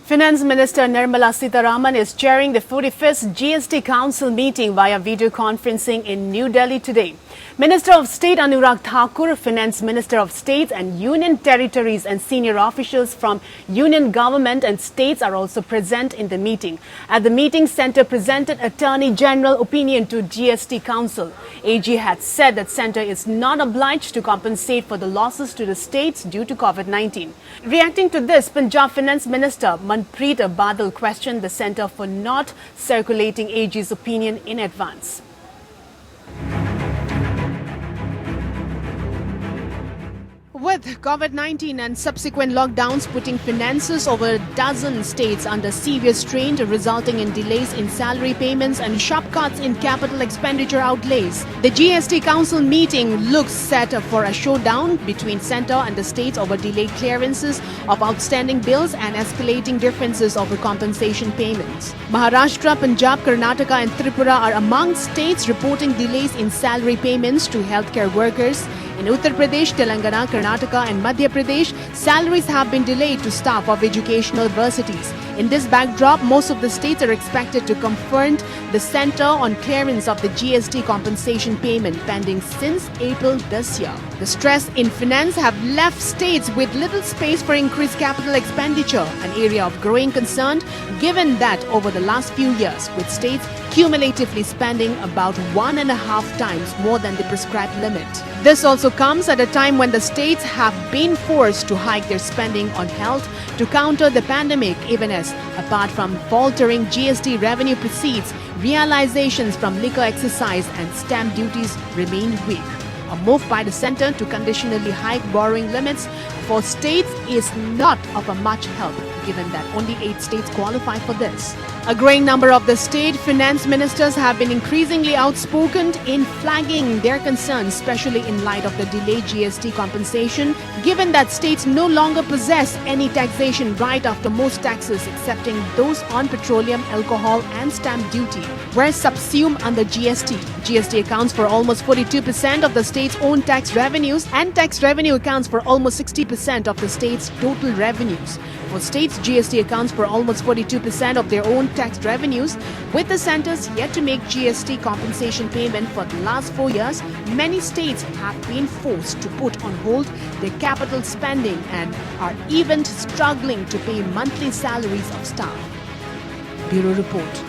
Finance Minister Nirmala Sitharaman is chairing the 45th GST Council meeting via video conferencing in New Delhi today. Minister of State Anurag Thakur, Finance Minister of States and Union Territories and senior officials from Union Government and States are also present in the meeting. At the meeting, Centre presented Attorney General opinion to GST Council. AG had said that Centre is not obliged to compensate for the losses to the states due to COVID-19. Reacting to this, Punjab Finance Minister Manpreet Badal questioned the Centre for not circulating AG's opinion in advance. With COVID-19 and subsequent lockdowns putting finances over a dozen states under severe strain, resulting in delays in salary payments and sharp cuts in capital expenditure outlays, the GST Council meeting looks set for a showdown between Centre and the states over delayed clearances of outstanding bills and escalating differences over compensation payments. Maharashtra, Punjab, Karnataka and Tripura are among states reporting delays in salary payments to healthcare workers. In Uttar Pradesh, Telangana, Karnataka and Madhya Pradesh, salaries have been delayed to staff of educational universities. In this backdrop, most of the states are expected to confront the Centre on clearance of the GST compensation payment pending since April this year. The stress in finance have left states with little space for increased capital expenditure, an area of growing concern given that over the last few years, with states cumulatively spending about 1.5 times more than the prescribed limit. This also comes at a time when the states have been forced to hike their spending on health to counter the pandemic, even as, apart from faltering GST revenue proceeds, realizations from liquor excise and stamp duties remain weak. A move by the Centre to conditionally hike borrowing limits for states is not of a much help, given that only 8 states qualify for this. A growing number of the state finance ministers have been increasingly outspoken in flagging their concerns, especially in light of the delayed GST compensation, given that states no longer possess any taxation right after most taxes, excepting those on petroleum, alcohol and stamp duty, were subsumed under GST. GST accounts for almost 42% of the state's own tax revenues, and tax revenue accounts for almost 60% of the state's total revenues. For states, GST accounts for almost 42% of their own tax revenues. With the centers yet to make GST compensation payment for the last 4 years, many states have been forced to put on hold their capital spending and are even struggling to pay monthly salaries of staff. Bureau Report.